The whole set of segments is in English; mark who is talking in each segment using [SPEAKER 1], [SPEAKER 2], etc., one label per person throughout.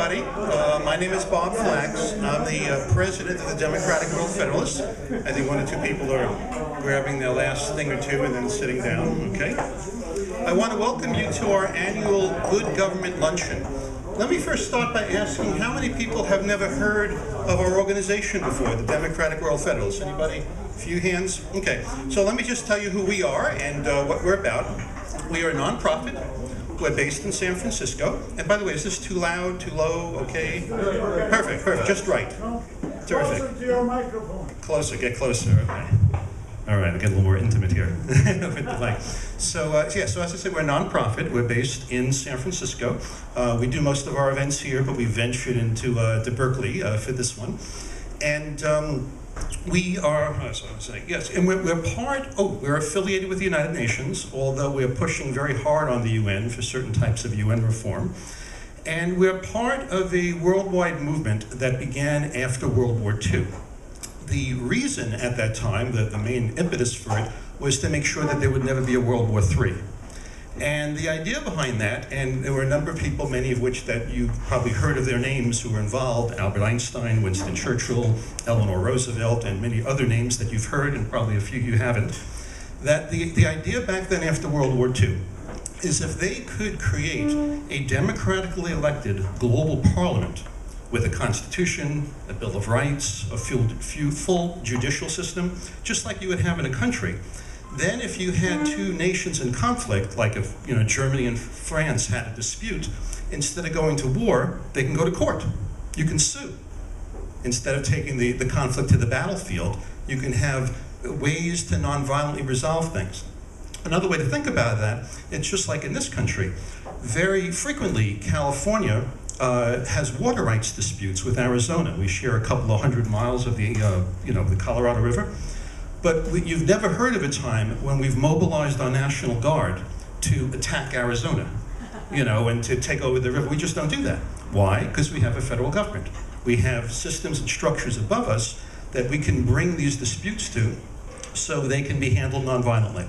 [SPEAKER 1] everybody. My name is Bob Flax. I'm the president of the Democratic World Federalists. I think one or two people are grabbing their last thing or two and then sitting down, okay? I want to welcome you to our annual Good Government Luncheon. Let me first start by asking how many people have never heard of our organization before, the Democratic World Federalists? Anybody? A few hands? Okay, so let me just tell you who we are and what we're about. We are a nonprofit. We're based in San Francisco. And by the way, is this too loud, too low? Okay? Perfect, perfect, just right. Terrific.
[SPEAKER 2] Closer to your microphone.
[SPEAKER 1] Closer, get closer. Okay. All right, I'll get a little more intimate here with the mic. So as I said, we're a nonprofit. We're based in San Francisco. We do most of our events here, but we ventured into Berkeley for this one. And we are, yes, and we're affiliated with the United Nations, although we're pushing very hard on the UN for certain types of UN reform. And we're part of a worldwide movement that began after World War II. The reason at that time, the main impetus for it, was to make sure that there would never be a World War III. And the idea behind that, and there were a number of people, many of which that you've probably heard of their names who were involved, Albert Einstein, Winston Churchill, Eleanor Roosevelt, and many other names that you've heard, and probably a few you haven't, that the idea back then after World War II is if they could create a democratically elected global parliament with a constitution, a Bill of Rights, a full judicial system, just like you would have in a country, then if you had two nations in conflict, like if Germany and France had a dispute, instead of going to war, they can go to court. You can sue. Instead of taking the conflict to the battlefield, you can have ways to non-violently resolve things. Another way to think about that, it's just like in this country. Very frequently, California has water rights disputes with Arizona. We share a couple of 100 miles of the Colorado River. But you've never heard of a time when we've mobilized our National Guard to attack Arizona, and to take over the river. We just don't do that. Why? Because we have a federal government. We have systems and structures above us that we can bring these disputes to so they can be handled nonviolently.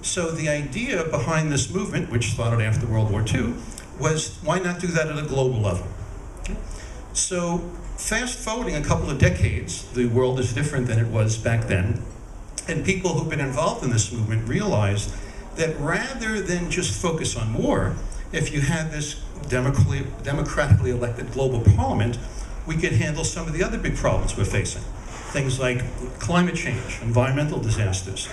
[SPEAKER 1] So the idea behind this movement, which started after World War II, was why not do that at a global level? So fast forwarding a couple of decades, the world is different than it was back then. And people who've been involved in this movement realized that rather than just focus on war, if you had this democratically elected global parliament, we could handle some of the other big problems we're facing. Things like climate change, environmental disasters,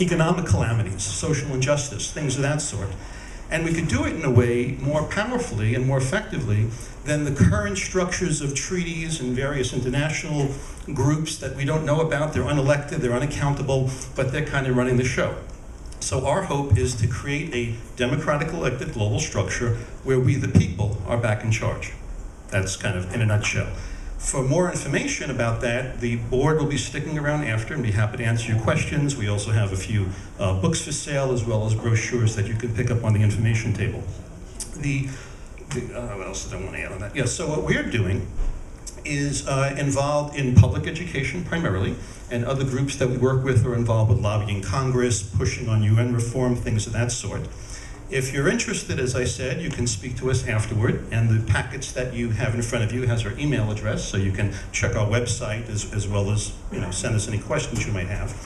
[SPEAKER 1] economic calamities, social injustice, things of that sort. And we could do it in a way more powerfully and more effectively than the current structures of treaties and various international groups that we don't know about. They're unelected, they're unaccountable, but they're kind of running the show. So our hope is to create a democratic elected global structure where we, the people, are back in charge. That's kind of in a nutshell. For more information about that, the board will be sticking around after and be happy to answer your questions. We also have a few books for sale as well as brochures that you can pick up on the information table. What else did I want to add on that? So what we're doing is involved in public education primarily, and other groups that we work with are involved with lobbying Congress, pushing on UN reform, things of that sort. If you're interested, as I said, you can speak to us afterward, and the packets that you have in front of you has our email address, so you can check our website as well as send us any questions you might have.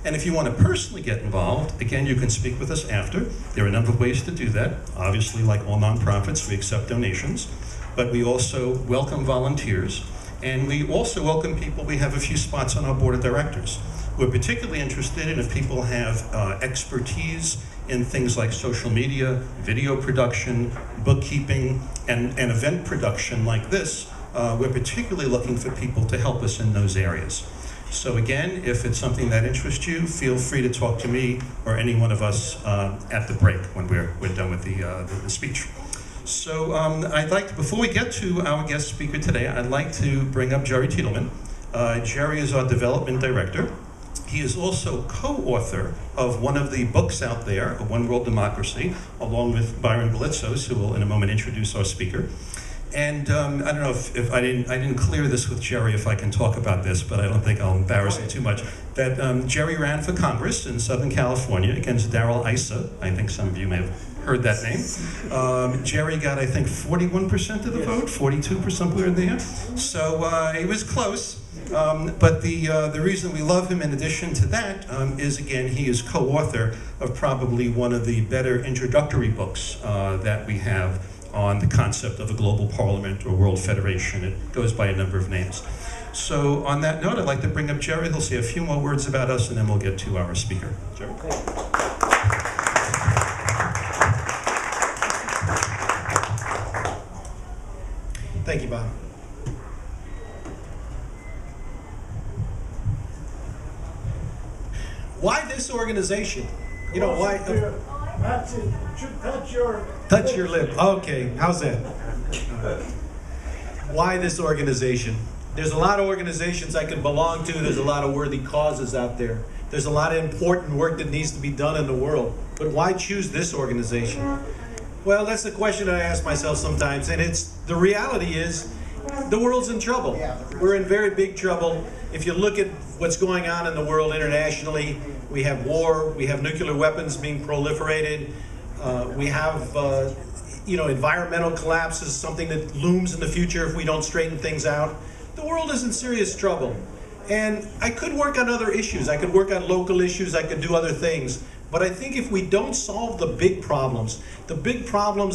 [SPEAKER 1] And if you want to personally get involved, again, you can speak with us after. There are a number of ways to do that. Obviously, like all nonprofits, we accept donations, but we also welcome volunteers, and we also welcome people. We have a few spots on our board of directors. We're particularly interested in if people have expertise in things like social media, video production, bookkeeping, and event production like this. We're particularly looking for people to help us in those areas. So again, if it's something that interests you, feel free to talk to me or any one of us at the break when we're done with the speech. So I'd like to, before we get to our guest speaker today, I'd like to bring up Jerry Tiedelman. Jerry is our development director. He is also co-author of one of the books out there, One World Democracy, along with Byron Belitsos, who will in a moment introduce our speaker. And I don't know if I didn't clear this with Jerry, if I can talk about this, but I don't think I'll embarrass him too much. That Jerry ran for Congress in Southern California against Darrell Issa. I think some of you may have heard that name. Jerry got, I think, 41% of the vote, 42% were there. So it was close. But the reason we love him in addition to that is, again, he is co-author of probably one of the better introductory books that we have on the concept of a global parliament or world federation. It goes by a number of names. So on that note, I'd like to bring up Jerry. He'll say a few more words about us, and then we'll get to our speaker. Jerry.
[SPEAKER 2] Thank you, Bob. Why this organization? You know, why? Touch your lip. Okay, how's that? Why this organization? There's a lot of organizations I could belong to. There's a lot of worthy causes out there. There's a lot of important work that needs to be done in the world. But why choose this organization? Well, that's the question I ask myself sometimes. And the reality is, the world's in trouble. We're in very big trouble. If you look at what's going on in the world internationally, we have war, we have nuclear weapons being proliferated, we have environmental collapse is something that looms in the future if we don't straighten things out. The world is in serious trouble. And I could work on other issues. I could work on local issues. I could do other things. But I think if we don't solve the big problems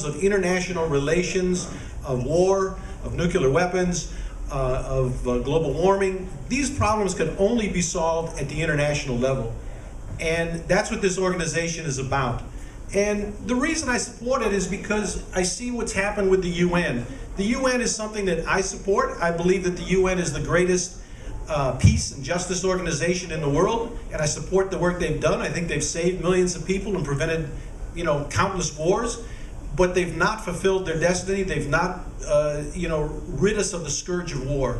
[SPEAKER 2] of international relations, of war, of nuclear weapons, of global warming, these problems can only be solved at the international level. And that's what this organization is about. And the reason I support it is because I see what's happened with the UN. The UN is something that I support. I believe that the UN is the greatest peace and justice organization in the world, and I support the work they've done. I think they've saved millions of people and prevented, countless wars, but they've not fulfilled their destiny. They've not, rid us of the scourge of war.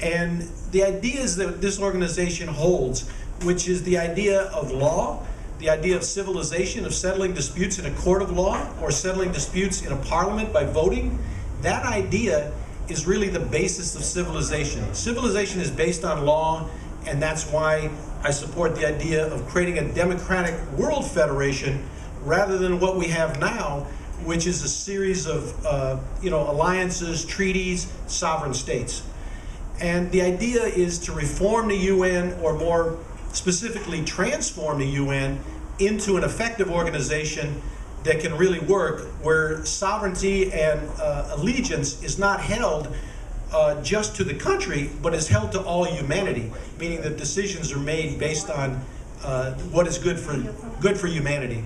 [SPEAKER 2] And the ideas that this organization holds, which is the idea of law, the idea of civilization, of settling disputes in a court of law or settling disputes in a parliament by voting, that idea is really the basis of civilization. Civilization is based on law, and that's why I support the idea of creating a democratic world federation rather than what we have now, which is a series of alliances, treaties, sovereign states. And the idea is to reform the UN, or more specifically transform the UN into an effective organization that can really work, where sovereignty and allegiance is not held just to the country, but is held to all humanity, meaning that decisions are made based on what is good for humanity.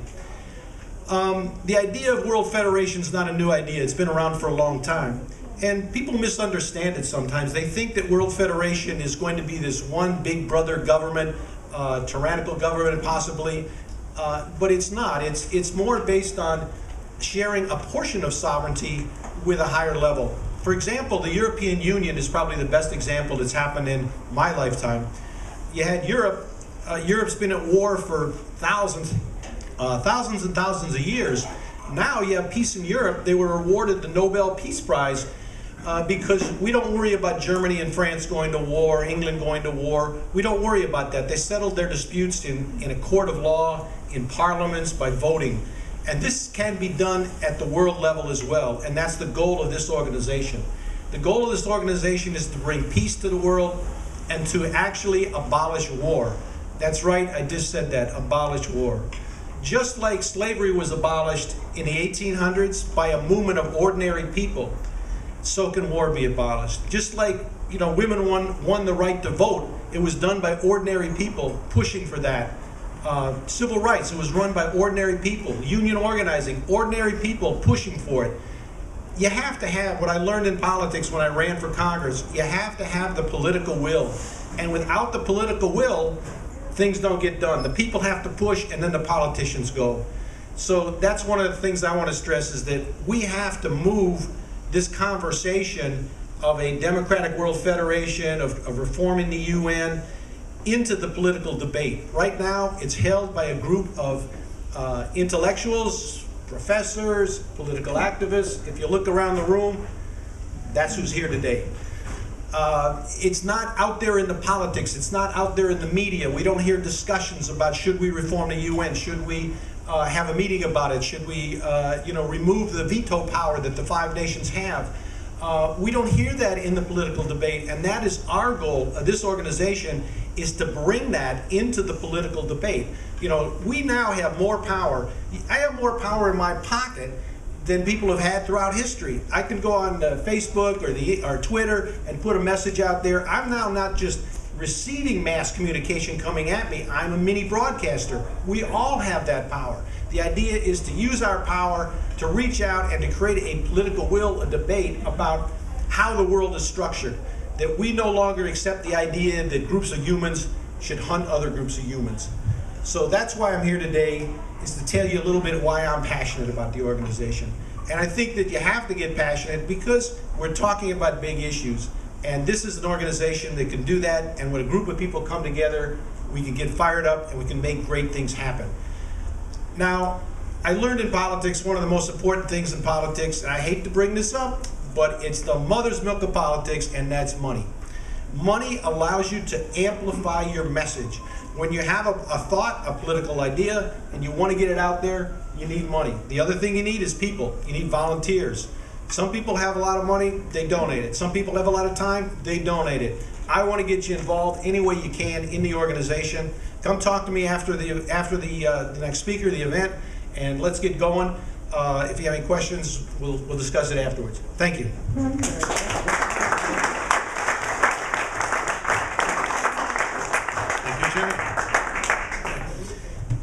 [SPEAKER 2] The idea of World Federation is not a new idea. It's been around for a long time. And people misunderstand it sometimes. They think that World Federation is going to be this one big brother government, tyrannical government possibly, but it's not. It's more based on sharing a portion of sovereignty with a higher level. For example, the European Union is probably the best example that's happened in my lifetime. You had Europe. Europe's been at war for thousands and thousands of years. Now you have peace in Europe. They were awarded the Nobel Peace Prize because we don't worry about Germany and France going to war, England going to war. We don't worry about that. They settled their disputes in a court of law, in parliaments, by voting. And this can be done at the world level as well, and that's the goal of this organization. The goal of this organization is to bring peace to the world and to actually abolish war. That's right, I just said that, abolish war. Just like slavery was abolished in the 1800s by a movement of ordinary people, so can war be abolished. Just like women won the right to vote, it was done by ordinary people pushing for that. Civil rights, it was run by ordinary people. Union organizing, ordinary people pushing for it. You have to have, what I learned in politics when I ran for Congress, you have to have the political will. And without the political will, things don't get done. The people have to push, and then the politicians go. So that's one of the things I want to stress, is that we have to move this conversation of a democratic world federation, of reforming the UN, into the political debate. Right now, it's held by a group of intellectuals, professors, political activists. If you look around the room, that's who's here today. It's not out there in the politics. It's not out there in the media. We don't hear discussions about should we reform the UN, should we have a meeting about it? Should we, remove the veto power that the 5 nations have? We don't hear that in the political debate, and that is our goal. This organization is to bring that into the political debate. We now have more power. I have more power in my pocket than people have had throughout history. I can go on Facebook or Twitter and put a message out there. I'm now not just receiving mass communication coming at me. I'm a mini broadcaster. We all have that power. The idea is to use our power to reach out and to create a political will, a debate about how the world is structured. That we no longer accept the idea that groups of humans should hunt other groups of humans. So that's why I'm here today, is to tell you a little bit why I'm passionate about the organization. And I think that you have to get passionate because we're talking about big issues. And this is an organization that can do that, and when a group of people come together, we can get fired up and we can make great things happen. Now, I learned in politics, one of the most important things in politics, and I hate to bring this up, but it's the mother's milk of politics, and that's money. Money allows you to amplify your message. When you have a thought, a political idea, and you want to get it out there, you need money. The other thing you need is people. You need volunteers. Some people have a lot of money, they donate it. Some people have a lot of time, they donate it. I want to get you involved any way you can in the organization. Come talk to me after the next speaker, the event, and let's get going. If you have any questions, we'll discuss it afterwards. Thank you.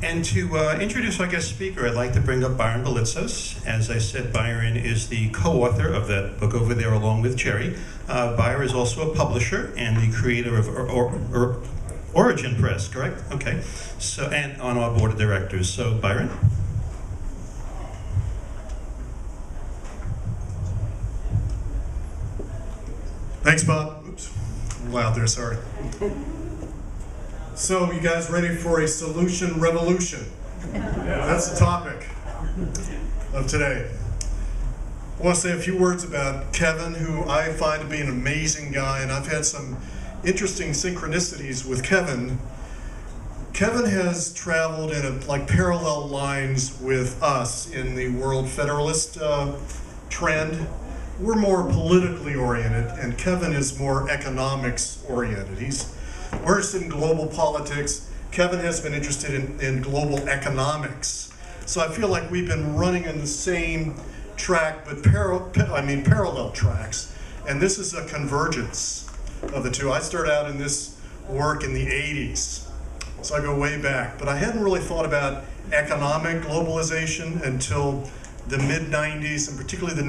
[SPEAKER 1] And to introduce our guest speaker, I'd like to bring up Byron Belitsos. As I said, Byron is the co-author of that book over there along with Jerry. Byron is also a publisher and the creator of Origin Press, correct? Okay. So, and on our board of directors. So, Byron?
[SPEAKER 3] Thanks, Bob. Oops, a little loud there, sorry. So, you guys ready for a solution revolution? That's the topic of today. I want to say a few words about Kevin, who I find to be an amazing guy, and I've had some interesting synchronicities with Kevin. Kevin has traveled in parallel lines with us in the World Federalist trend. We're more politically oriented, and Kevin is more economics oriented. We're interested in global politics. Kevin has been interested in global economics. So I feel like we've been running in the same track, but parallel tracks. And this is a convergence of the two. I started out in this work in the 80s, so I go way back. But I hadn't really thought about economic globalization until the mid-90s, and particularly the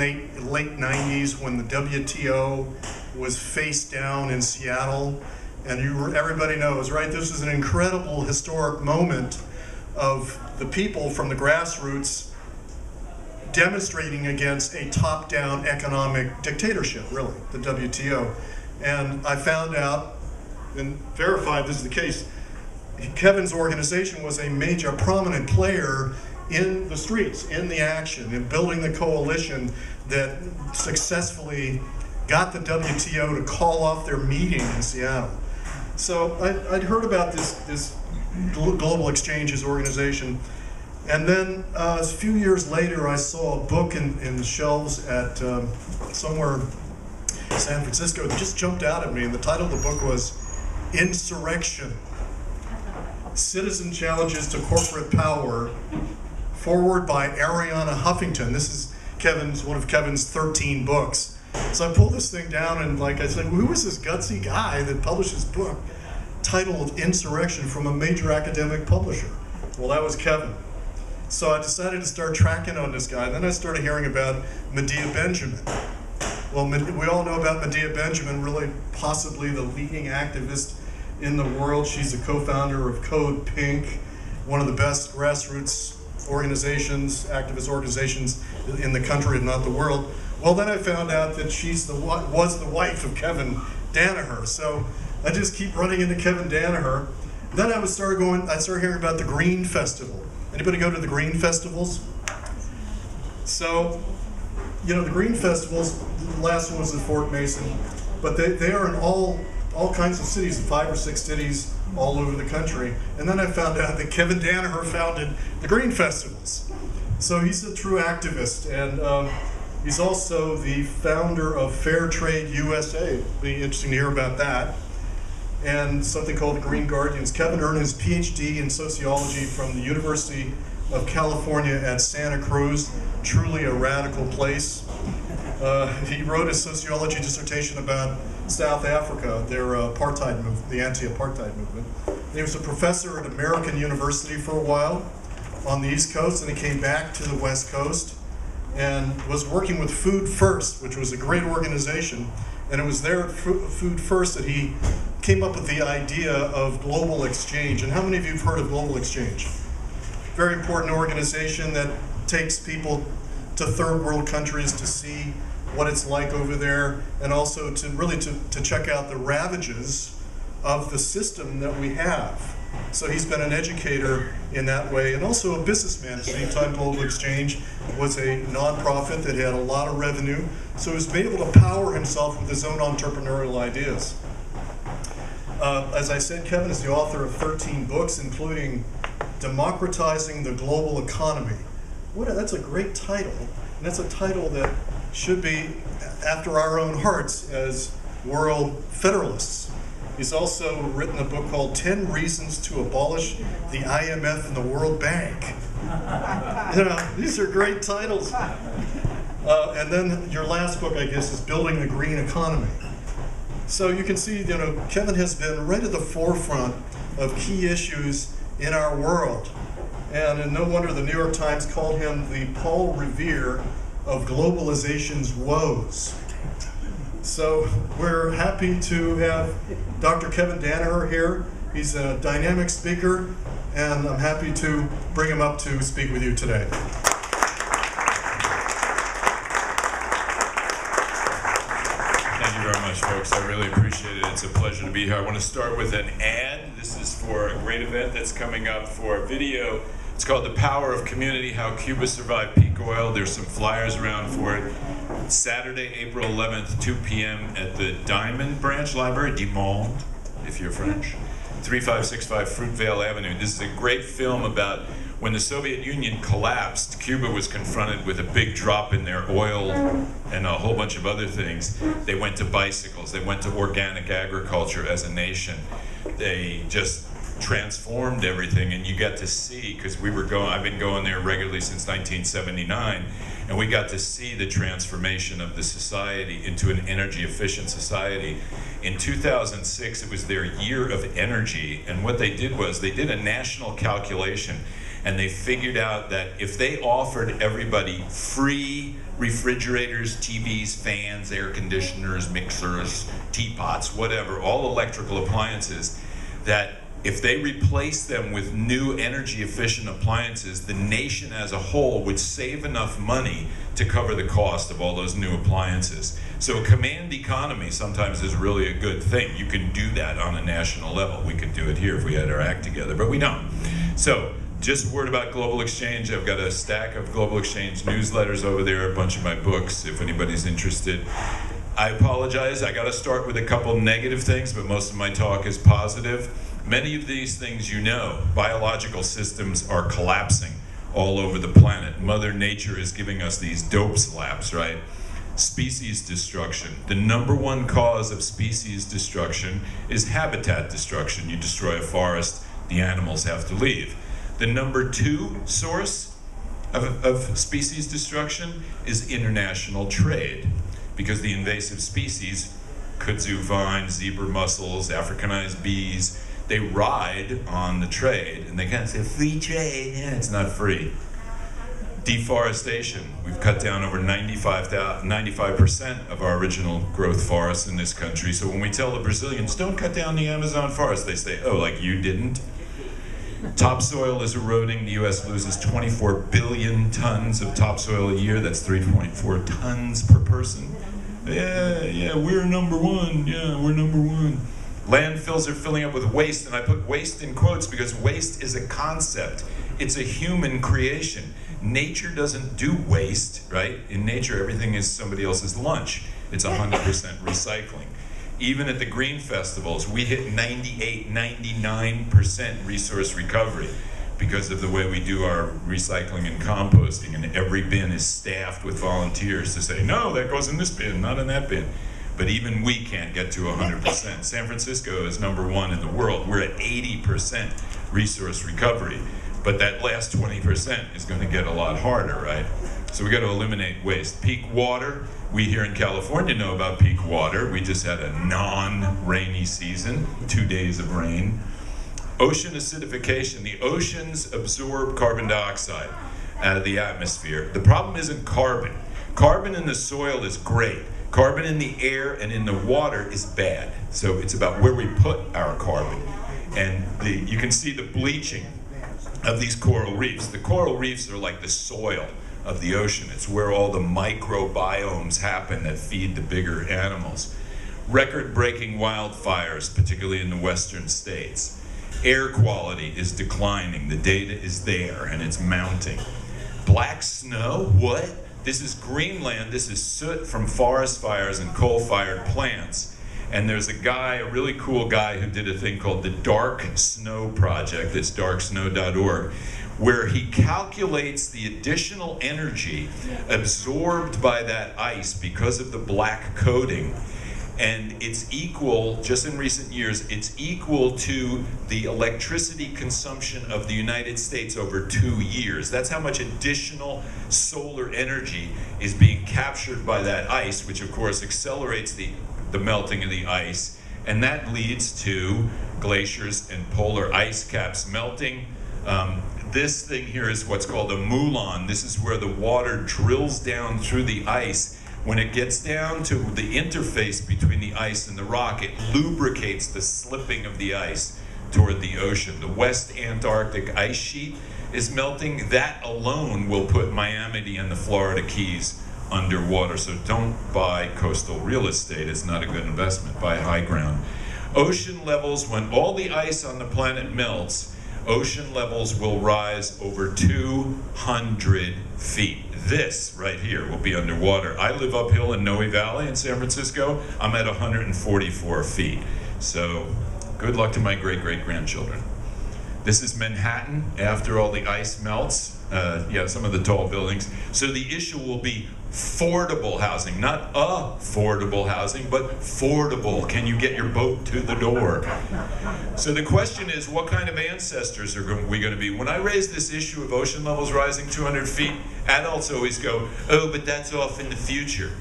[SPEAKER 3] late 90s, when the WTO was face down in Seattle. And everybody knows, right? This is an incredible historic moment of the people from the grassroots demonstrating against a top-down economic dictatorship, really, the WTO. And I found out and verified this is the case. Kevin's organization was a prominent player in the streets, in the action, in building the coalition that successfully got the WTO to call off their meeting in Seattle. So I'd heard about this Global Exchanges organization, and then a few years later I saw a book in the shelves at somewhere in San Francisco that just jumped out at me, and the title of the book was Insurrection: Citizen Challenges to Corporate Power, forward by Arianna Huffington. This is one of Kevin's 13 books. So I pulled this thing down and I said, who is this gutsy guy that published this book titled Insurrection from a major academic publisher? Well, that was Kevin. So I decided to start tracking on this guy. And then I started hearing about Medea Benjamin. Well, we all know about Medea Benjamin, really possibly the leading activist in the world. She's the co-founder of Code Pink, one of the best grassroots organizations, activist organizations in the country, if not the world. Well, then I found out that she was the wife of Kevin Danaher. So I just keep running into Kevin Danaher. Then I started hearing about the Green Festival. Anybody go to the Green Festivals? So, the Green Festivals, the last one was in Fort Mason, but they are in all all kinds of cities, 5 or 6 cities all over the country. And then I found out that Kevin Danaher founded the Green Festivals. So he's a true activist, and he's also the founder of Fair Trade USA. It'll be interesting to hear about that. And something called the Green Guardians. Kevin earned his PhD in sociology from the University of California at Santa Cruz, truly a radical place. He wrote a sociology dissertation about South Africa, their apartheid movement, the anti-apartheid movement. And he was a professor at American University for a while on the East Coast, and he came back to the West Coast and was working with Food First, which was a great organization. And it was there at Food First that he came up with the idea of global exchange. And how many of you have heard of global exchange? Very important organization that takes people to third world countries to see what it's like over there, and also to really to check out the ravages of the system that we have. So he's been an educator in that way, and also a businessman. At the same time, Global Exchange was a nonprofit that had a lot of revenue, so he's been able to power himself with his own entrepreneurial ideas. As I said, Kevin is the author of 13 books, including Democratizing the Global Economy. That's a great title, and that's a title that should be after our own hearts as World Federalists. He's also written a book called 10 Reasons to Abolish the IMF and the World Bank. These are great titles. And then your last book, I guess, is Building the Green Economy. So you can see, Kevin has been right at the forefront of key issues in our world. And no wonder the New York Times called him the Paul Revere of globalization's woes. So we're happy to have Dr. Kevin Danaher here. He's a dynamic speaker, and I'm happy to bring him up to speak with you today.
[SPEAKER 4] Thank you very much, folks. I really appreciate it. It's a pleasure to be here. I want to start with an ad. This is for a great event that's coming up for a video. It's called The Power of Community, How Cuba Survived Peak Oil. There's some flyers around for it. Saturday, April 11th, 2 p.m. at the Diamond Branch Library, Dimond, if you're French, 3565 Fruitvale Avenue. This is a great film about when the Soviet Union collapsed. Cuba was confronted with a big drop in their oil and a whole bunch of other things. They went to bicycles. They went to organic agriculture as a nation. They just transformed everything, and you got to see, because I've been going there regularly since 1979, and we got to see the transformation of the society into an energy efficient society. In 2006, it was their year of energy, and what they did was they did a national calculation, and they figured out that if they offered everybody free refrigerators, TVs, fans, air conditioners, mixers, teapots, whatever, all electrical appliances, that if they replaced them with new energy efficient appliances, the nation as a whole would save enough money to cover the cost of all those new appliances. So a command economy sometimes is really a good thing. You can do that on a national level. We could do it here if we had our act together, but we don't. So just a word about Global Exchange. I've got a stack of Global Exchange newsletters over there, a bunch of my books, if anybody's interested. I apologize, I gotta start with a couple negative things, but most of my talk is positive. Many of these things you know. Biological systems are collapsing all over the planet. Mother Nature is giving us these dope slaps, right? Species destruction. The number one cause of species destruction is habitat destruction. You destroy a forest, the animals have to leave. The number two source of species destruction is international trade, because the invasive species, kudzu vines, zebra mussels, Africanized bees, they ride on the trade, and they kind of say, free trade, yeah, it's not free. Deforestation. We've cut down over 95% of our original growth forests in this country. So when we tell the Brazilians, don't cut down the Amazon forest, they say, oh, like you didn't? Topsoil is eroding. The U.S. loses 24 billion tons of topsoil a year. That's 3.4 tons per person. Yeah, we're number one. Yeah, we're number one. Landfills are filling up with waste, and I put waste in quotes because waste is a concept. It's a human creation. Nature doesn't do waste, right? In nature, everything is somebody else's lunch. It's 100% recycling. Even at the green festivals, we hit 98, 99% resource recovery because of the way we do our recycling and composting, and every bin is staffed with volunteers to say, no, that goes in this bin, not in that bin. But even we can't get to 100%. San Francisco is #1 in the world. We're at 80% resource recovery. But that last 20% is going to get a lot harder, right? So we got to eliminate waste. Peak water, we here in California know about peak water. We just had a non-rainy season, 2 days of rain. Ocean acidification, the oceans absorb carbon dioxide out of the atmosphere. The problem isn't carbon. Carbon in the soil is great. Carbon in the air and in the water is bad. So it's about where we put our carbon. And you can see the bleaching of these coral reefs. The coral reefs are like the soil of the ocean. It's where all the microbiomes happen that feed the bigger animals. Record-breaking wildfires, particularly in the western states. Air quality is declining. The data is there and it's mounting. Black snow, what? This is Greenland. This is soot from forest fires and coal-fired plants. And there's a guy, a really cool guy, who did a thing called the Dark Snow Project. It's darksnow.org, where he calculates the additional energy absorbed by that ice because of the black coating. And it's equal, just in recent years, it's equal to the electricity consumption of the United States over 2 years. That's how much additional solar energy is being captured by that ice, which of course accelerates the melting of the ice. And that leads to glaciers and polar ice caps melting. This thing here is what's called a moulin. This is where the water drills down through the ice. When it gets down to the interface between the ice and the rock, it lubricates the slipping of the ice toward the ocean. The West Antarctic ice sheet is melting. That alone will put Miami and the Florida Keys underwater. So don't buy coastal real estate. It's not a good investment. Buy high ground. Ocean levels, when all the ice on the planet melts, ocean levels will rise over 200 feet. This right here will be underwater. I live uphill in Noe Valley in San Francisco. I'm at 144 feet. So good luck to my great-great-grandchildren. This is Manhattan after all the ice melts. Some of the tall buildings. So the issue will be affordable housing, not affordable housing, but affordable. Can you get your boat to the door? So the question is, what kind of ancestors are we going to be? When I raise this issue of ocean levels rising 200 feet, adults always go, oh, but that's off in the future.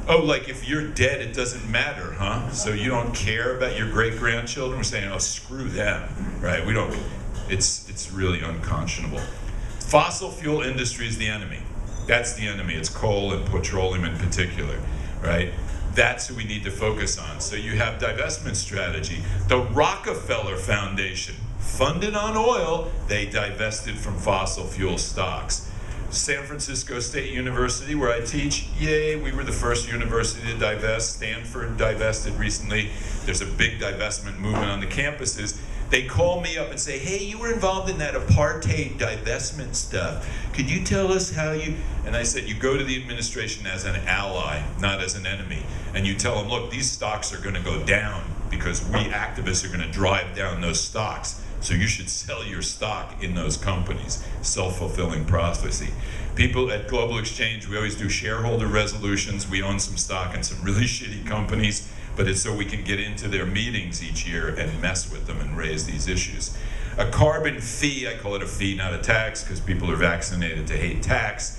[SPEAKER 4] Oh, like if you're dead, it doesn't matter, huh? So you don't care about your great-grandchildren? We're saying, oh, screw them, right? We don't, it's really unconscionable. Fossil fuel industry is the enemy. That's the enemy. It's coal and petroleum in particular, right? That's who we need to focus on. So you have divestment strategy. The Rockefeller Foundation, funded on oil, they divested from fossil fuel stocks. San Francisco State University, where I teach, yay, we were the first university to divest. Stanford divested recently. There's a big divestment movement on the campuses. They call me up and say, hey, you were involved in that apartheid divestment stuff. Could you tell us how you... And I said, you go to the administration as an ally, not as an enemy. And you tell them, look, these stocks are going to go down because we activists are going to drive down those stocks. So you should sell your stock in those companies. Self-fulfilling prophecy. People at Global Exchange, we always do shareholder resolutions. We own some stock in some really shitty companies, but it's so we can get into their meetings each year and mess with them and raise these issues. A carbon fee, I call it a fee, not a tax, because people are vaccinated to hate tax.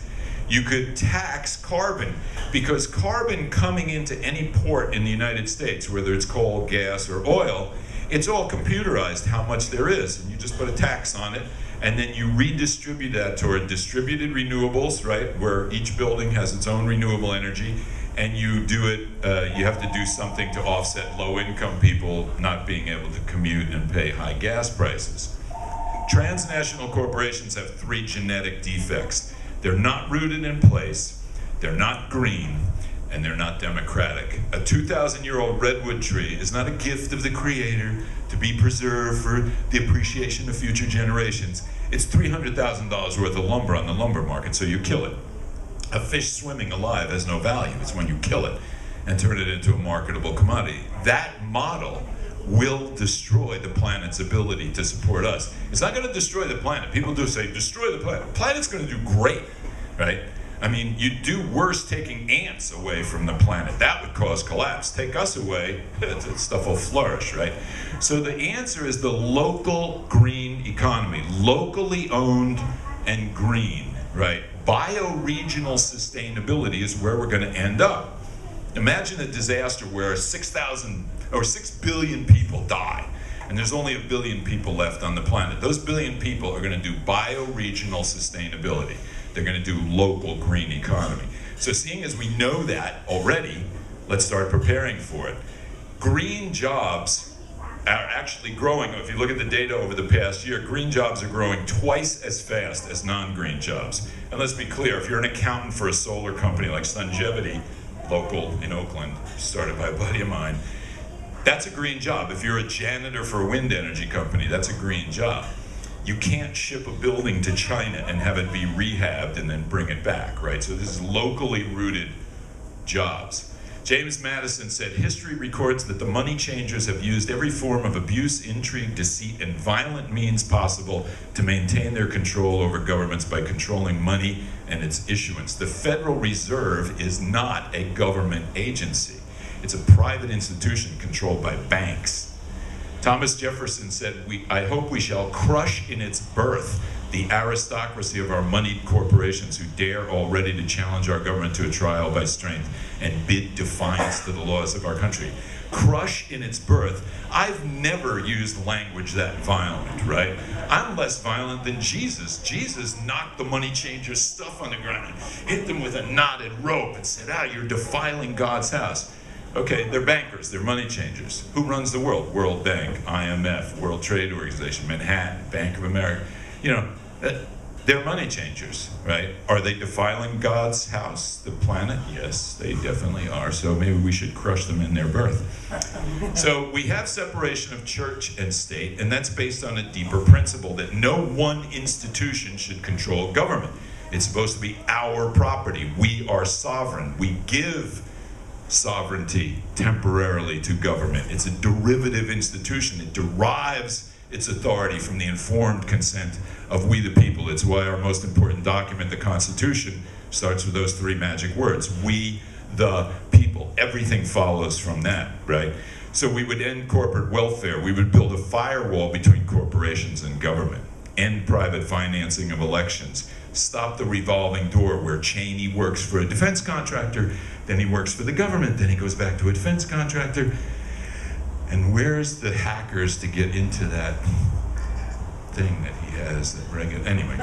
[SPEAKER 4] You could tax carbon, because carbon coming into any port in the United States, whether it's coal, gas, or oil, it's all computerized how much there is, and you just put a tax on it, and then you redistribute that toward distributed renewables, right, where each building has its own renewable energy, and you do it, you have to do something to offset low-income people not being able to commute and pay high gas prices. Transnational corporations have 3 genetic defects. They're not rooted in place, they're not green, and they're not democratic. A 2,000-year-old redwood tree is not a gift of the Creator to be preserved for the appreciation of future generations. It's $300,000 worth of lumber on the lumber market, so you kill it. A fish swimming alive has no value. It's when you kill it. and turn it into a marketable commodity. That model will destroy the planet's ability to support us. It's not going to destroy the planet. People do say, destroy the planet. The planet's going to do great, right? I mean, you'd do worse taking ants away from the planet. That would cause collapse. Take us away, stuff will flourish, right? So the answer is the local green economy, locally owned and green, right? Bioregional sustainability is where we're going to end up. Imagine a disaster where 6,000 or 6 billion people die, and there's only 1 billion people left on the planet. Those billion people are going to do bioregional sustainability. They're going to do local green economy. So seeing as we know that already, let's start preparing for it. Green jobs are actually growing. If you look at the data over the past year, green jobs are growing twice as fast as non-green jobs. And let's be clear, if you're an accountant for a solar company like Sungevity, local in Oakland, started by a buddy of mine, that's a green job. If you're a janitor for a wind energy company, that's a green job. You can't ship a building to China and have it be rehabbed and then bring it back, right? So this is locally rooted jobs. James Madison said, history records that the money changers have used every form of abuse, intrigue, deceit, and violent means possible to maintain their control over governments by controlling money and its issuance. The Federal Reserve is not a government agency. It's a private institution controlled by banks. Thomas Jefferson said, I hope we shall crush in its birth the aristocracy of our moneyed corporations who dare already to challenge our government to a trial by strength and bid defiance to the laws of our country. Crush in its birth. I've never used language that violent, right? I'm less violent than Jesus. Jesus knocked the money changers' stuff on the ground and hit them with a knotted rope and said, you're defiling God's house. Okay, they're bankers, they're money changers. Who runs the world? World Bank, IMF, World Trade Organization, Manhattan, Bank of America. You know, they're money changers, right? Are they defiling God's house, the planet? Yes, they definitely are. So maybe we should crush them in their birth. So we have separation of church and state, and that's based on a deeper principle that no one institution should control government. It's supposed to be our property. We are sovereign. We give sovereignty temporarily to government. It's a derivative institution. It derives its authority from the informed consent of we the people. It's why our most important document, the Constitution, starts with those 3 magic words. We the people. Everything follows from that, right? So we would end corporate welfare. We would build a firewall between corporations and government. End private financing of elections. Stop the revolving door where Cheney works for a defense contractor, then he works for the government, then he goes back to a defense contractor. And where's the hackers to get into that thing that he has that anyway.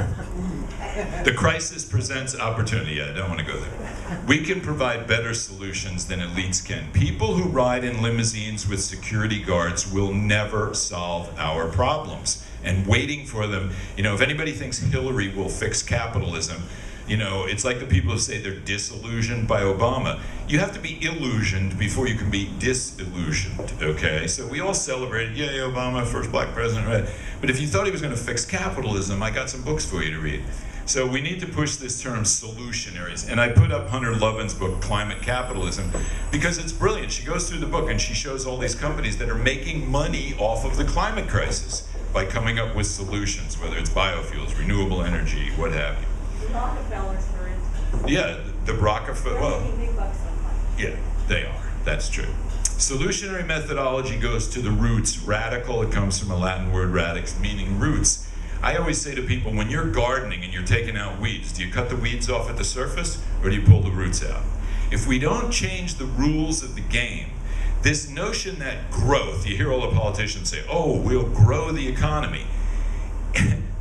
[SPEAKER 4] The crisis presents opportunity. I don't want to go there. We can provide better solutions than elites can. People who ride in limousines with security guards will never solve our problems. And waiting for them, you know, if anybody thinks Hillary will fix capitalism, you know, it's like the people who say they're disillusioned by Obama. You have to be illusioned before you can be disillusioned, okay? So we all celebrated, yay, Obama, first black president, right? But if you thought he was going to fix capitalism, I got some books for you to read. So we need to push this term solutionaries. And I put up Hunter Lovin's book, Climate Capitalism, because it's brilliant. She goes through the book and she shows all these companies that are making money off of the climate crisis by coming up with solutions, whether it's biofuels, renewable energy, what have you.
[SPEAKER 5] Rockefellers, for instance.
[SPEAKER 4] Yeah, the Rockefeller.
[SPEAKER 5] They're making big bucks on climate.
[SPEAKER 4] Yeah, they are. That's true. Solutionary methodology goes to the roots. Radical, it comes from a Latin word radix, meaning roots. I always say to people, when you're gardening and you're taking out weeds, do you cut the weeds off at the surface or do you pull the roots out? If we don't change the rules of the game, this notion that growth, you hear all the politicians say, oh, we'll grow the economy.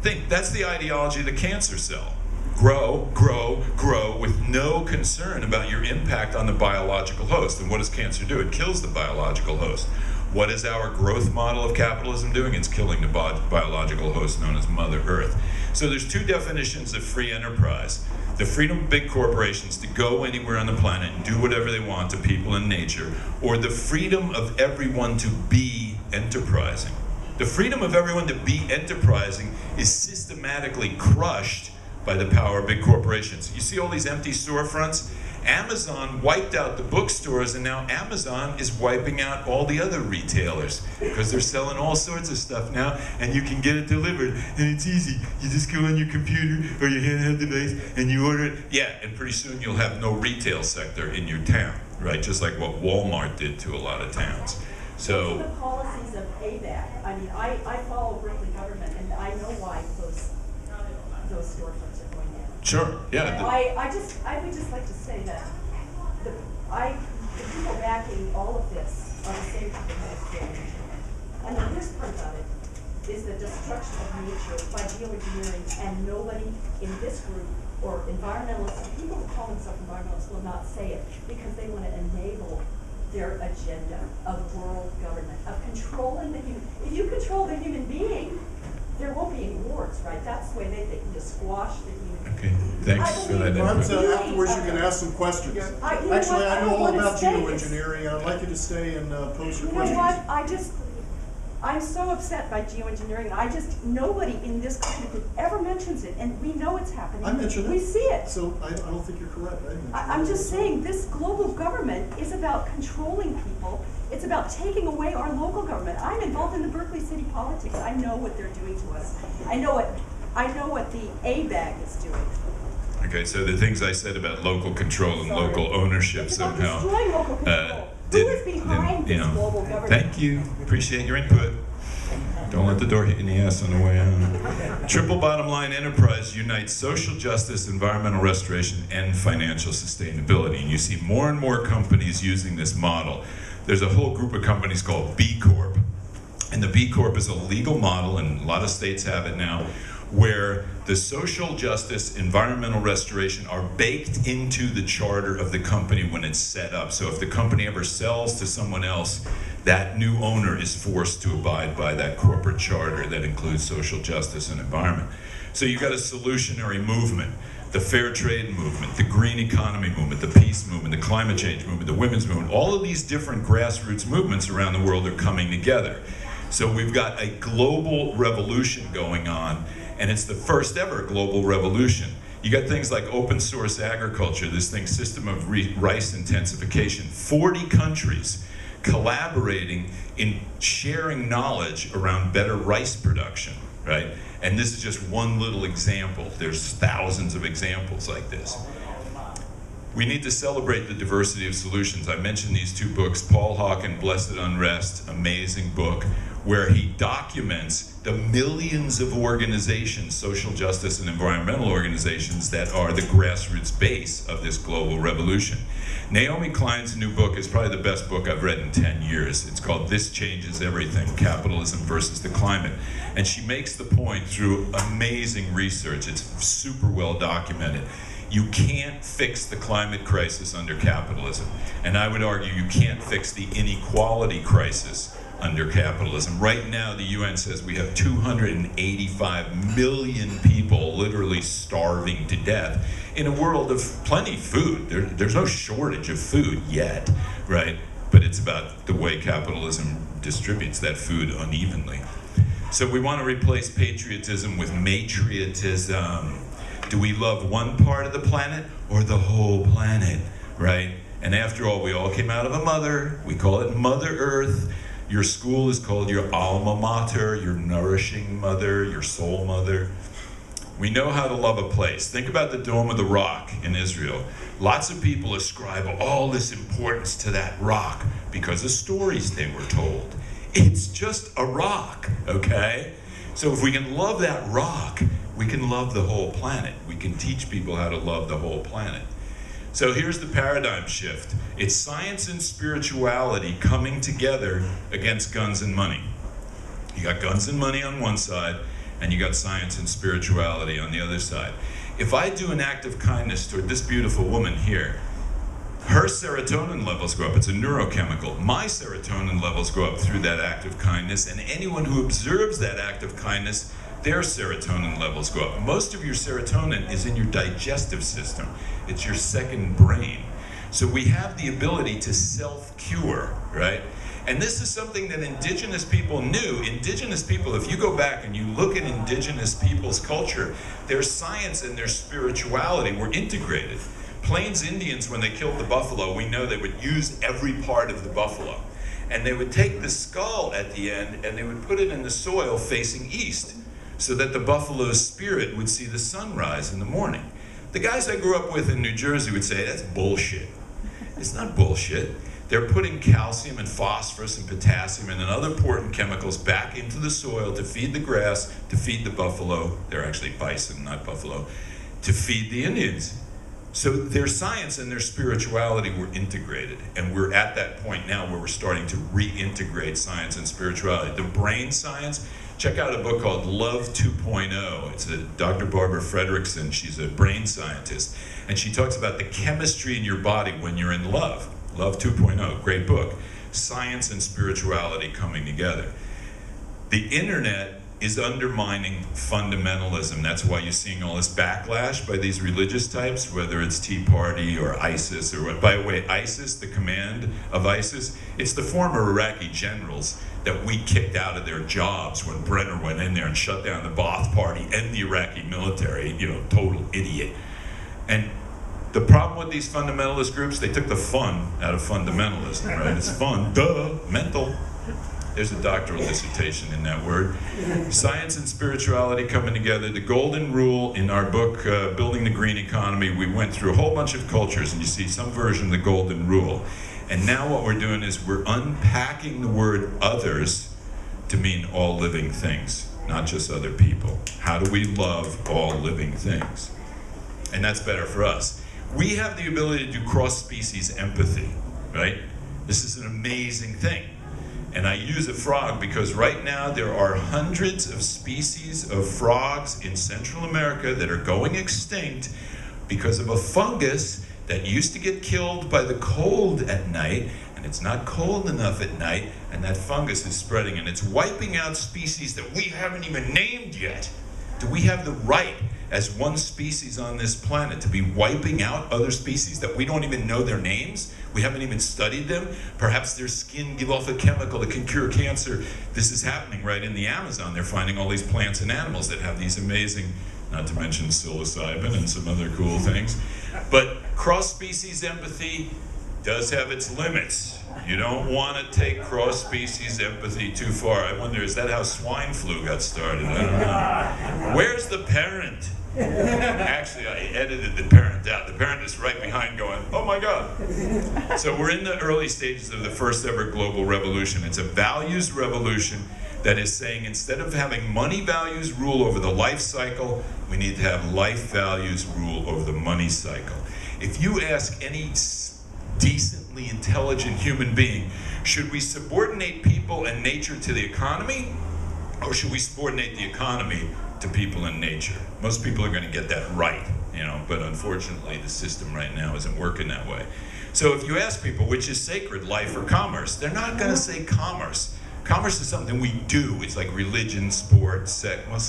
[SPEAKER 4] Think, that's the ideology of the cancer cell. Grow, grow, grow with no concern about your impact on the biological host. And what does cancer do? It kills the biological host. What is our growth model of capitalism doing? It's killing the biological host known as Mother Earth. So there's two definitions of free enterprise. The freedom of big corporations to go anywhere on the planet and do whatever they want to people and nature, or the freedom of everyone to be enterprising. The freedom of everyone to be enterprising is systematically crushed by the power of big corporations. You see all these empty storefronts, Amazon wiped out the bookstores, and now Amazon is wiping out all the other retailers because they're selling all sorts of stuff now, and you can get it delivered, and it's easy. You just go on your computer or your handheld device and you order it. Yeah, and pretty soon you'll have no retail sector in your town, right? Just like what Walmart did to a lot of towns. So
[SPEAKER 5] the policies of ABAC. I mean, I follow Berkeley government, and I know why those storefronts are going down.
[SPEAKER 4] sure, yeah.
[SPEAKER 5] I would just like to say that the people backing all of this are the same people that are doing it. And the worst part about it is the destruction of nature by geoengineering, and nobody in this group or environmentalists, people who call themselves environmentalists will not say it because they want to enable their agenda of world government, of controlling the human. If you control the human being, there won't be any wars, right? That's the way they can just squash the human.
[SPEAKER 4] Okay, thanks for that
[SPEAKER 3] Franz,
[SPEAKER 4] input.
[SPEAKER 3] afterwards you can ask some questions. Actually, I know all about geoengineering, and I'd like you to stay and pose your
[SPEAKER 5] You know
[SPEAKER 3] questions.
[SPEAKER 5] what? I'm so upset by geoengineering. Nobody in this country ever mentions it, and we know it's happening.
[SPEAKER 3] I mentioned it.
[SPEAKER 5] We see it.
[SPEAKER 3] So I don't think you're correct.
[SPEAKER 5] I'm just saying, this global government is about controlling people. It's about taking away our local government. I'm involved in the Berkeley city politics. I know what they're doing to us. I know what the ABAG is doing.
[SPEAKER 4] Okay, so the things I said about local control and local ownership
[SPEAKER 5] It's about
[SPEAKER 4] somehow.
[SPEAKER 5] destroying local control. Who is behind this global government?
[SPEAKER 4] Thank you. Appreciate your input. Don't let the door hit you in the ass on the way out. Triple bottom line enterprise unites social justice, environmental restoration, and financial sustainability. And you see more and more companies using this model. There's a whole group of companies called B Corp. And the B Corp is a legal model, and a lot of states have it now, where the social justice, environmental restoration are baked into the charter of the company when it's set up. So if the company ever sells to someone else, that new owner is forced to abide by that corporate charter that includes social justice and environment. So you've got a solutionary movement, the fair trade movement, the green economy movement, the peace movement, the climate change movement, the women's movement. All of these different grassroots movements around the world are coming together. So we've got a global revolution going on, and it's the first ever global revolution. You got things like open source agriculture, this thing, system of rice intensification, 40 countries collaborating in sharing knowledge around better rice production, right? And this is just one little example. There's thousands of examples like this. We need to celebrate the diversity of solutions. I mentioned these two books, Paul Hawken, Blessed Unrest, amazing book, where he documents the millions of organizations, social justice and environmental organizations, that are the grassroots base of this global revolution. Naomi Klein's new book is probably the best book I've read in 10 years. It's called This Changes Everything, Capitalism versus the Climate. And she makes the point through amazing research. It's super well documented. You can't fix the climate crisis under capitalism. And I would argue you can't fix the inequality crisis under capitalism. Right now, the UN says we have 285 million people literally starving to death in a world of plenty of food. There's no shortage of food yet, right? But it's about the way capitalism distributes that food unevenly. So we want to replace patriotism with matriotism. Do we love one part of the planet or the whole planet, right? And after all, we all came out of a mother. We call it Mother Earth. Your school is called your alma mater, your nourishing mother, your soul mother. We know how to love a place. Think about the Dome of the Rock in Israel. Lots of people ascribe all this importance to that rock because of stories they were told. It's just a rock, okay? So if we can love that rock, we can love the whole planet. We can teach people how to love the whole planet. So here's the paradigm shift. It's science and spirituality coming together against guns and money. You got guns and money on one side, and you got science and spirituality on the other side. If I do an act of kindness toward this beautiful woman here, her serotonin levels go up. It's a neurochemical. My serotonin levels go up through that act of kindness, and anyone who observes that act of kindness, their serotonin levels go up. Most of your serotonin is in your digestive system. It's your second brain. So we have the ability to self-cure, right? And this is something that indigenous people knew. Indigenous people, if you go back and you look at indigenous people's culture, their science and their spirituality were integrated. Plains Indians, when they killed the buffalo, we know they would use every part of the buffalo. And they would take the skull at the end and they would put it in the soil facing east so that the buffalo's spirit would see the sunrise in the morning. The guys I grew up with in New Jersey would say, that's bullshit. It's not bullshit. They're putting calcium and phosphorus and potassium and other important chemicals back into the soil to feed the grass, to feed the buffalo. They're actually bison, not buffalo, to feed the Indians. So their science and their spirituality were integrated, and we're at that point now where we're starting to reintegrate science and spirituality. The brain science, check out a book called Love 2.0. It's a Dr. Barbara Fredrickson. She's a brain scientist, and she talks about the chemistry in your body when you're in love. Love 2.0, great book. Science and spirituality coming together. The internet is undermining fundamentalism. That's why you're seeing all this backlash by these religious types, whether it's Tea Party or ISIS or what. By the way, ISIS, the command of ISIS, it's the former Iraqi generals that we kicked out of their jobs when Brenner went in there and shut down the Ba'ath Party and the Iraqi military, total idiot. And the problem with these fundamentalist groups, they took the fun out of fundamentalism, right? It's fun, mental. There's a doctoral dissertation in that word. Science and spirituality coming together. The golden rule in our book, Building the Green Economy, we went through a whole bunch of cultures and you see some version of the golden rule. And now what we're doing is we're unpacking the word others to mean all living things, not just other people. How do we love all living things? And that's better for us. We have the ability to do cross-species empathy, right? This is an amazing thing. And I use a frog because right now there are hundreds of species of frogs in Central America that are going extinct because of a fungus that used to get killed by the cold at night, and it's not cold enough at night, and that fungus is spreading, and it's wiping out species that we haven't even named yet. Do we have the right as one species on this planet to be wiping out other species that we don't even know their names? We haven't even studied them. Perhaps their skin give off a chemical that can cure cancer. This is happening right in the Amazon. They're finding all these plants and animals that have these amazing, not to mention psilocybin and some other cool things. But cross-species empathy does have its limits. You don't want to take cross-species empathy too far. I wonder, is that how swine flu got started? I don't know. Where's the parent? Actually, I edited the parent out. The parent is right behind going, oh my God. So we're in the early stages of the first ever global revolution. It's a values revolution that is saying instead of having money values rule over the life cycle, we need to have life values rule over the money cycle. If you ask any decently intelligent human being, should we subordinate people and nature to the economy, or should we subordinate the economy to people and nature? Most people are going to get that right, but unfortunately the system right now isn't working that way. So if you ask people which is sacred, life or commerce, they're not going to say commerce. Commerce is something we do. It's like religion, sport, sex. Well,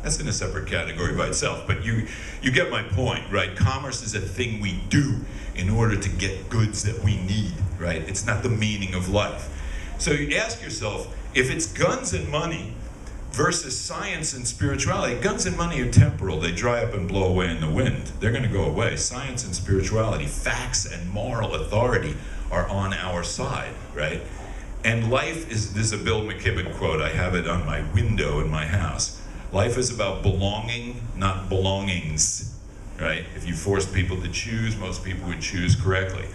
[SPEAKER 4] that's in a separate category by itself, but you get my point, right? Commerce is a thing we do in order to get goods that we need, right? It's not the meaning of life. So you ask yourself, if it's guns and money versus science and spirituality, guns and money are temporal. They dry up and blow away in the wind. They're going to go away. Science and spirituality, facts and moral authority are on our side, right? And life is, this is a Bill McKibben quote. I have it on my window in my house. Life is about belonging, not belongings, right? If you force people to choose, most people would choose correctly.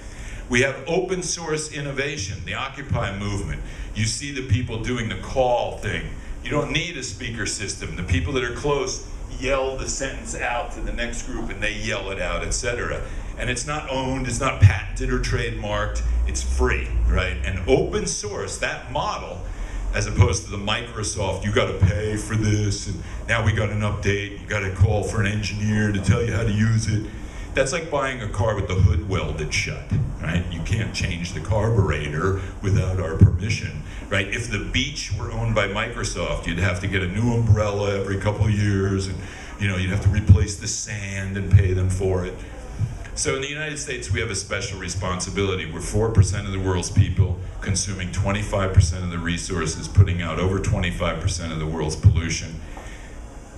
[SPEAKER 4] We have open source innovation, the Occupy movement. You see the people doing the call thing. You don't need a speaker system. The people that are close yell the sentence out to the next group and they yell it out, etc. And it's not owned, it's not patented or trademarked, it's free, right? And open source, that model, as opposed to the Microsoft, you gotta pay for this, and now we got an update, you gotta call for an engineer to tell you how to use it. That's like buying a car with the hood welded shut, right? You can't change the carburetor without our permission, right? If the beach were owned by Microsoft, you'd have to get a new umbrella every couple of years, and you'd have to replace the sand and pay them for it. So in the United States, we have a special responsibility. We're 4% of the world's people, consuming 25% of the resources, putting out over 25% of the world's pollution.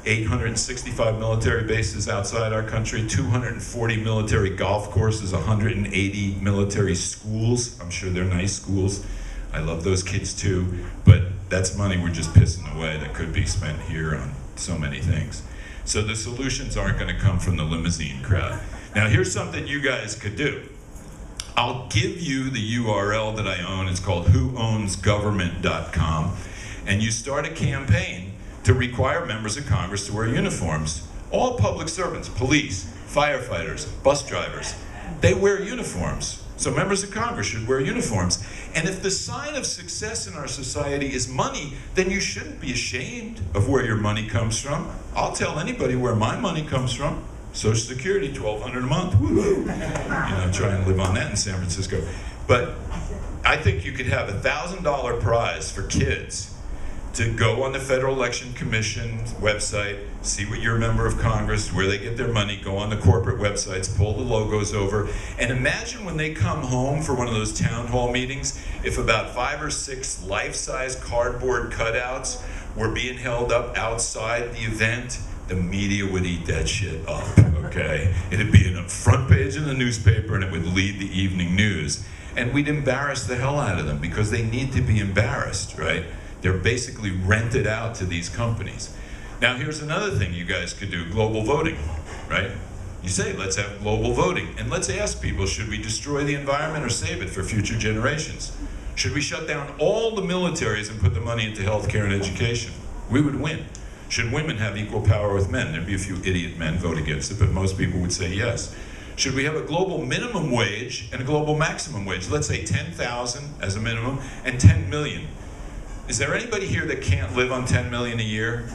[SPEAKER 4] 865 military bases outside our country, 240 military golf courses, 180 military schools. I'm sure they're nice schools. I love those kids too, but that's money we're just pissing away that could be spent here on so many things. So the solutions aren't going to come from the limousine crowd. Now here's something you guys could do. I'll give you the URL that I own. It's called whoownsgovernment.com. And you start a campaign to require members of Congress to wear uniforms. All public servants, police, firefighters, bus drivers, they wear uniforms. So members of Congress should wear uniforms. And if the sign of success in our society is money, then you shouldn't be ashamed of where your money comes from. I'll tell anybody where my money comes from. Social Security, $1,200 a month, woo-hoo. You know, try and live on that in San Francisco. But I think you could have a $1,000 prize for kids to go on the Federal Election Commission website, see what you're a member of Congress, where they get their money, go on the corporate websites, pull the logos over, and imagine when they come home for one of those town hall meetings, if about 5 or 6 life-size cardboard cutouts were being held up outside the event, the media would eat that shit up, okay? It'd be in the front page of the newspaper and it would lead the evening news. And we'd embarrass the hell out of them because they need to be embarrassed, right? They're basically rented out to these companies. Now here's another thing you guys could do, global voting, right? You say, let's have global voting, and let's ask people, should we destroy the environment or save it for future generations? Should we shut down all the militaries and put the money into healthcare and education? We would win. Should women have equal power with men? There'd be a few idiot men vote against it, but most people would say yes. Should we have a global minimum wage and a global maximum wage? Let's say 10,000 as a minimum and 10 million. Is there anybody here that can't live on 10 million a year?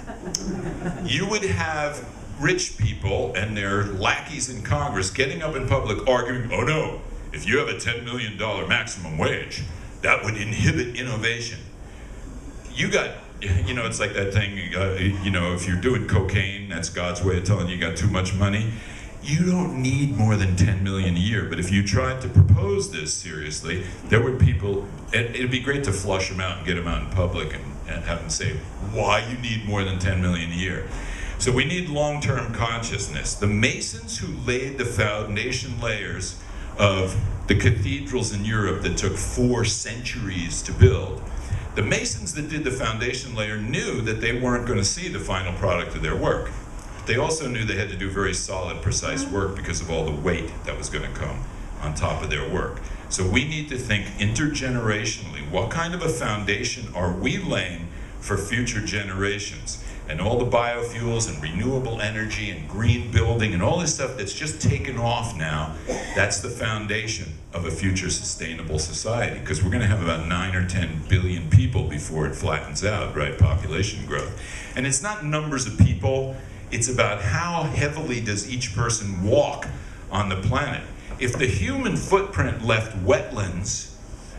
[SPEAKER 4] You would have rich people and their lackeys in Congress getting up in public arguing, oh no, if you have a $10 million maximum wage, that would inhibit innovation. You got, you know, it's like that thing, you know, if you're doing cocaine, that's God's way of telling you got too much money. You don't need more than 10 million a year, but if you tried to propose this seriously, there would people, it'd be great to flush them out and get them out in public and have them say why you need more than 10 million a year. So we need long-term consciousness. The Masons who laid the foundation layers of the cathedrals in Europe that took 4 centuries to build, the Masons that did the foundation layer knew that they weren't going to see the final product of their work. They also knew they had to do very solid, precise work because of all the weight that was going to come on top of their work. So we need to think intergenerationally. What kind of a foundation are we laying for future generations? And all the biofuels and renewable energy and green building and all this stuff that's just taken off now, that's the foundation of a future sustainable society, because we're going to have about 9 or 10 billion people before it flattens out, right? Population growth. And it's not numbers of people. It's about how heavily does each person walk on the planet. If the human footprint left wetlands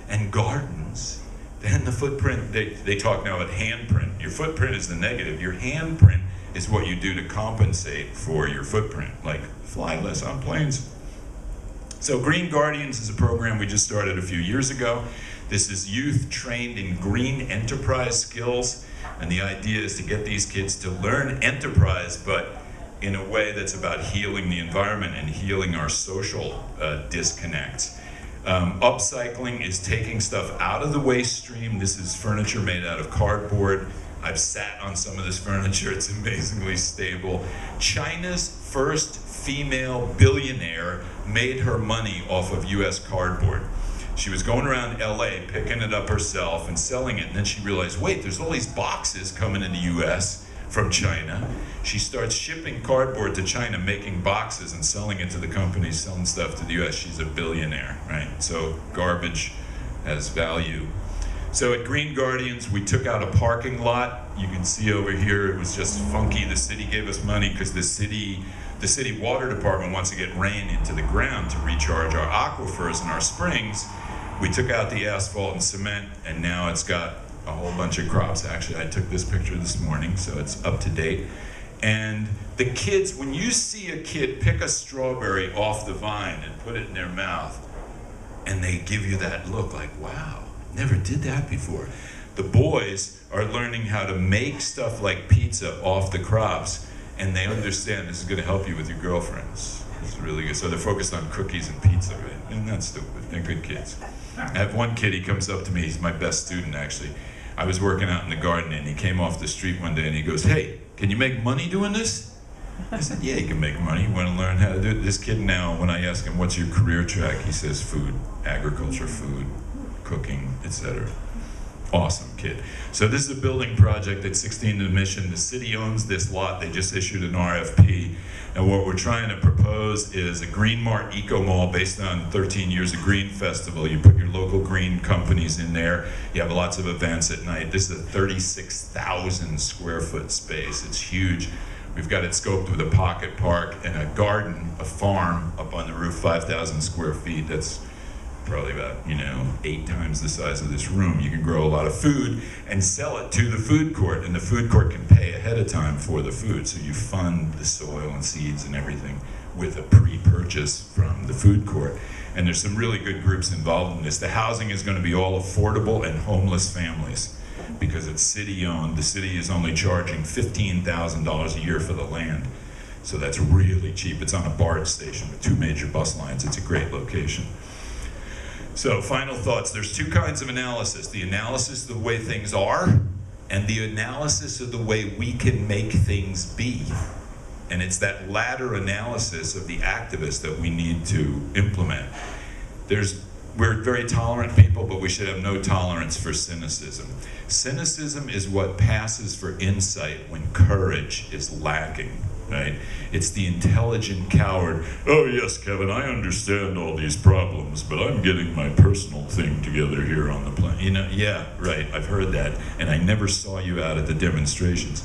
[SPEAKER 4] and gardens, then the footprint, they talk now about handprint. Your footprint is the negative. Your handprint is what you do to compensate for your footprint, like fly less on planes. So Green Guardians is a program we just started a few years ago. This is youth trained in green enterprise skills. And the idea is to get these kids to learn enterprise, but in a way that's about healing the environment and healing our social disconnects. Upcycling is taking stuff out of the waste stream. This is furniture made out of cardboard. I've sat on some of this furniture. It's amazingly stable. China's first female billionaire made her money off of US cardboard. She was going around LA picking it up herself and selling it, and then she realized, wait, there's all these boxes coming in the US from China. She starts shipping cardboard to China, making boxes and selling it to the companies selling stuff to the US. She's a billionaire, right? So garbage has value. So at Green Guardians, we took out a parking lot. You can see over here, it was just funky. The city gave us money because the city water department wants to get rain into the ground to recharge our aquifers and our springs. We took out the asphalt and cement, and now it's got a whole bunch of crops. Actually, I took this picture this morning, so it's up to date. And the kids, when you see a kid pick a strawberry off the vine and put it in their mouth, and they give you that look like, wow, never did that before. The boys are learning how to make stuff like pizza off the crops, and they understand this is going to help you with your girlfriends. It's really good. So they're focused on cookies and pizza, right? And that's stupid. They're good kids. I have one kid, he comes up to me, he's my best student actually. I was working out in the garden and he came off the street one day and he goes, "Hey, can you make money doing this?" I said, "Yeah, you can make money. You want to learn how to do it?" This kid now, when I ask him, "What's your career track?" he says, "Food, agriculture, food, cooking, etc." Awesome kid. So this is a building project at 16th and Mission. The city owns this lot. They just issued an RFP. And what we're trying to propose is a Green Mart Eco Mall based on 13 years of Green Festival. You put your local green companies in there. You have lots of events at night. This is a 36,000 square foot space. It's huge. We've got it scoped with a pocket park and a garden, a farm up on the roof, 5,000 square feet. That's probably about, 8 times the size of this room. You can grow a lot of food and sell it to the food court, and the food court can pay ahead of time for the food. So you fund the soil and seeds and everything with a pre-purchase from the food court. And there's some really good groups involved in this. The housing is going to be all affordable and homeless families because it's city-owned. The city is only charging $15,000 a year for the land. So that's really cheap. It's on a barge station with 2 major bus lines. It's a great location. So, final thoughts. There's 2 kinds of analysis. The analysis of the way things are, and the analysis of the way we can make things be. And it's that latter analysis of the activists that we need to implement. We're very tolerant people, but we should have no tolerance for cynicism. Cynicism is what passes for insight when courage is lacking, right? It's the intelligent coward. "Oh yes, Kevin, I understand all these problems, but I'm getting my personal thing together here on the planet." Yeah, right, I've heard that, and I never saw you out at the demonstrations.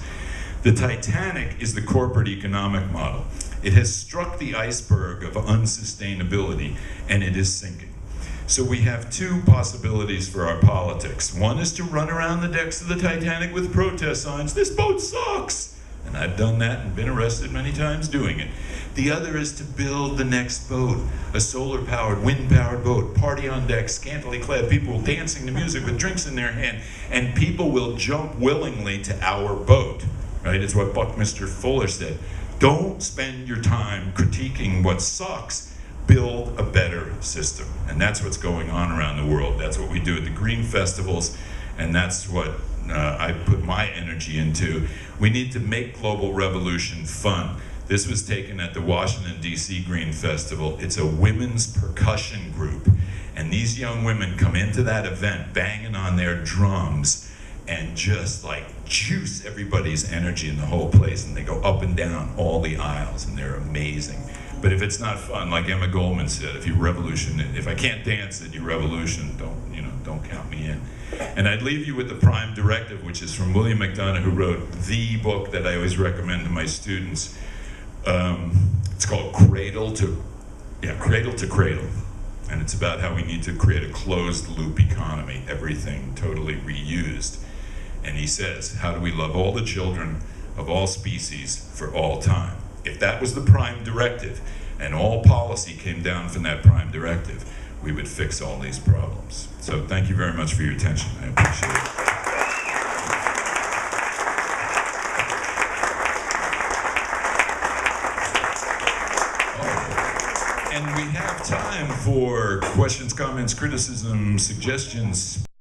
[SPEAKER 4] The Titanic is the corporate economic model. It has struck the iceberg of unsustainability, and it is sinking. So we have 2 possibilities for our politics. One is to run around the decks of the Titanic with protest signs, "This boat sucks!" And I've done that and been arrested many times doing it. The other is to build the next boat, a solar-powered, wind-powered boat, party on deck, scantily clad people dancing to music with drinks in their hand, and people will jump willingly to our boat, right? It's what Buckminster Fuller said. Don't spend your time critiquing what sucks. Build a better system. And that's what's going on around the world. That's what we do at the Green Festivals, and that's what I put my energy into. We need to make global revolution fun. This was taken at the Washington, D.C. Green Festival. It's a women's percussion group. And these young women come into that event banging on their drums and just juice everybody's energy in the whole place. And they go up and down all the aisles, and they're amazing. But if it's not fun, like Emma Goldman said, if I can't dance at your revolution, don't count me in. And I'd leave you with the Prime Directive, which is from William McDonough, who wrote the book that I always recommend to my students. It's called Cradle to Cradle. And it's about how we need to create a closed loop economy, everything totally reused. And he says, how do we love all the children of all species for all time? If that was the Prime Directive, and all policy came down from that Prime Directive, we would fix all these problems. So thank you very much for your attention. I appreciate it. And we have time for questions, comments, criticism, suggestions.